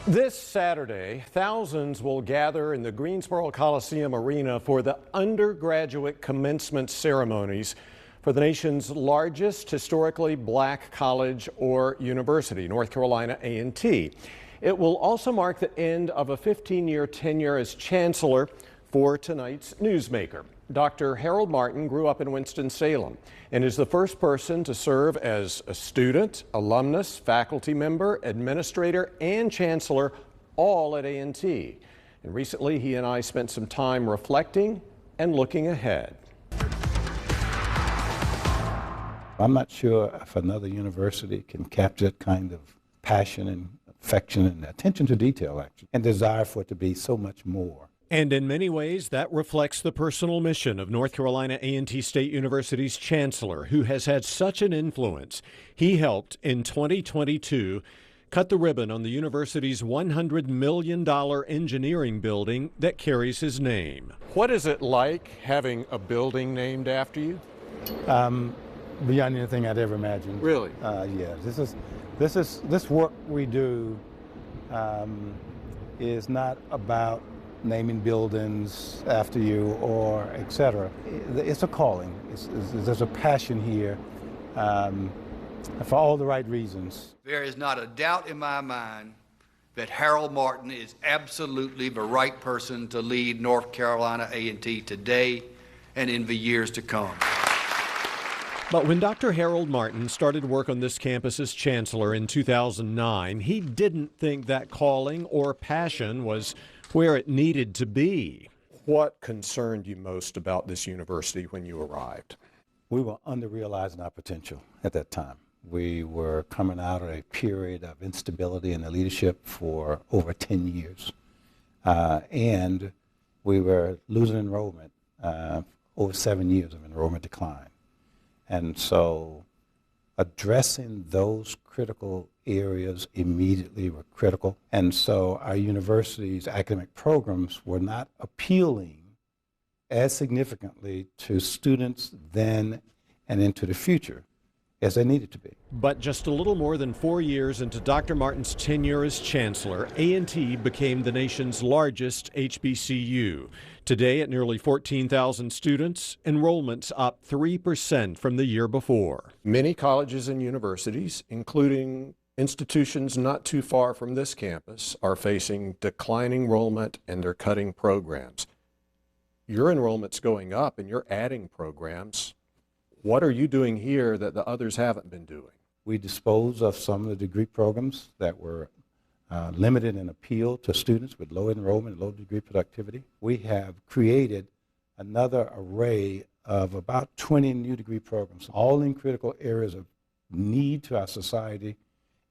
This Saturday, thousands will gather in the Greensboro Coliseum Arena for the undergraduate commencement ceremonies for the nation's largest historically black college or university, North Carolina A&T. It will also mark the end of a 15-year tenure as chancellor for tonight's newsmaker. Dr. Harold Martin grew up in Winston-Salem and is the first person to serve as a student, alumnus, faculty member, administrator, and chancellor, all at A&T. And recently, he and I spent some time reflecting and looking ahead. I'm not sure if another university can capture that kind of passion and affection and attention to detail, actually, and desire for it to be so much more. And in many ways, that reflects the personal mission of North Carolina A&T State University's chancellor, who has had such an influence. He helped in 2022 cut the ribbon on the university's $100 million engineering building that carries his name. What is it like having a building named after you? Beyond anything I'd ever imagined. Really? Yeah. This work we do is not about naming buildings after you or etc. It's a calling. There's a passion here for all the right reasons. There is not a doubt in my mind that Harold Martin is absolutely the right person to lead North Carolina A&T today and in the years to come. But when Dr. Harold Martin started work on this campus as chancellor in 2009, he didn't think that calling or passion was where it needed to be. What concerned you most about this university when you arrived? We were under-realizing our potential at that time. We were coming out of a period of instability in the leadership for over 10 years. And we were losing enrollment, over 7 years of enrollment decline. And so addressing those critical areas immediately were critical. And so our university's academic programs were not appealing as significantly to students then and into the future as they needed to be. But just a little more than 4 years into Dr. Martin's tenure as chancellor, A&T became the nation's largest HBCU. Today, at nearly 14,000 students, enrollment's up 3% from the year before. Many colleges and universities, including institutions not too far from this campus, are facing declining enrollment and they're cutting programs. Your enrollment's going up and you're adding programs. What are you doing here that the others haven't been doing? We disposed of some of the degree programs that were limited in appeal to students with low enrollment, low degree productivity. We have created another array of about 20 new degree programs, all in critical areas of need to our society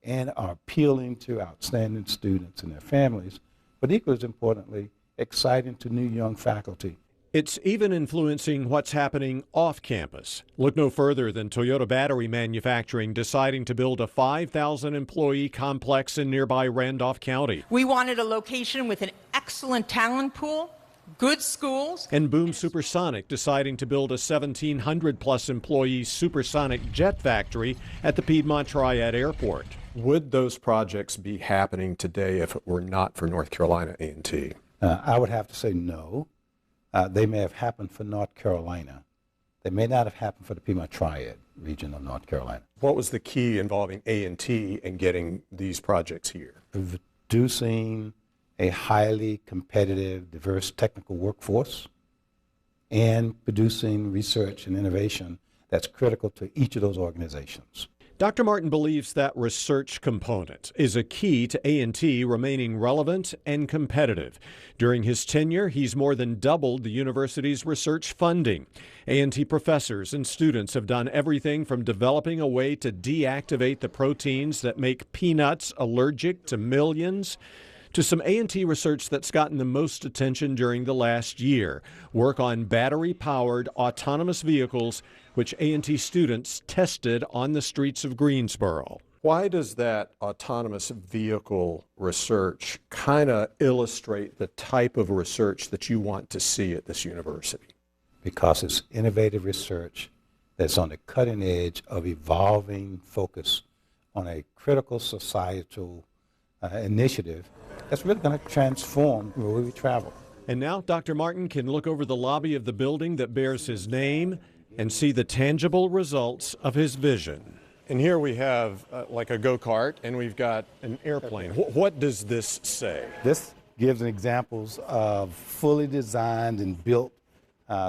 and are appealing to outstanding students and their families, but equally as importantly, exciting to new young faculty. It's even influencing what's happening off campus. Look no further than Toyota Battery Manufacturing deciding to build a 5,000-employee complex in nearby Randolph County. We wanted a location with an excellent talent pool, good schools. And Boom Supersonic deciding to build a 1,700-plus employee supersonic jet factory at the Piedmont Triad Airport. Would those projects be happening today if it were not for North Carolina A&T? I would have to say no. They may have happened for North Carolina. They may not have happened for the Piedmont Triad region of North Carolina. What was the key involving A&T in getting these projects here? Producing a highly competitive, diverse technical workforce and producing research and innovation that's critical to each of those organizations. Dr. Martin believes that research component is a key to A&T remaining relevant and competitive. During his tenure, he's more than doubled the university's research funding. A&T professors and students have done everything from developing a way to deactivate the proteins that make peanuts allergic to millions, to some A&T research that's gotten the most attention during the last year, work on battery-powered autonomous vehicles, which A&T students tested on the streets of Greensboro. Why does that autonomous vehicle research kind of illustrate the type of research that you want to see at this university? Because it's innovative research that's on the cutting edge of evolving focus on a critical societal initiative that's really going to transform where we travel. And now Dr. Martin can look over the lobby of the building that bears his name and see the tangible results of his vision. And here we have like a go-kart, and we've got an airplane. What does this say? This gives examples of fully designed and built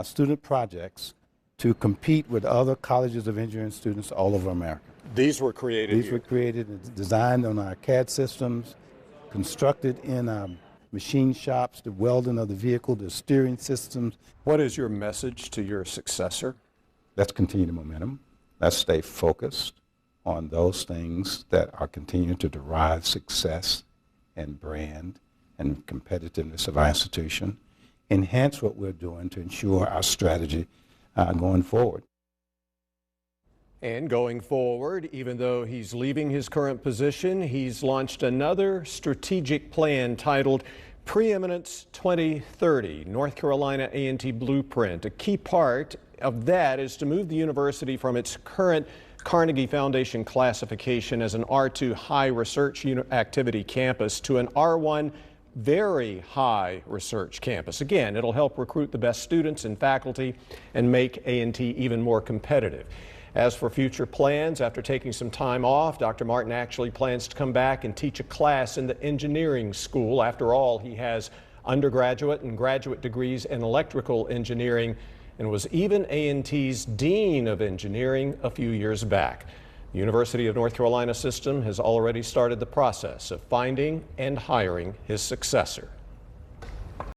student projects to compete with other colleges of engineering students all over America. These were created These here. were created and designed on our CAD systems, constructed in our machine shops, the welding of the vehicle, the steering systems. What is your message to your successor? Let's continue the momentum. Let's stay focused on those things that are continuing to derive success and brand and competitiveness of our institution. Enhance what we're doing to ensure our strategy going forward. And going forward, even though he's leaving his current position, he's launched another strategic plan titled Preeminence 2030, North Carolina A&T Blueprint. A key part of that is to move the university from its current Carnegie Foundation classification as an R2 high research activity campus to an R1 very high research campus. Again, it'll help recruit the best students and faculty and make A&T even more competitive. As for future plans, after taking some time off, Dr. Martin actually plans to come back and teach a class in the engineering school. After all, he has undergraduate and graduate degrees in electrical engineering and was even A&T's Dean of Engineering a few years back. The University of North Carolina system has already started the process of finding and hiring his successor.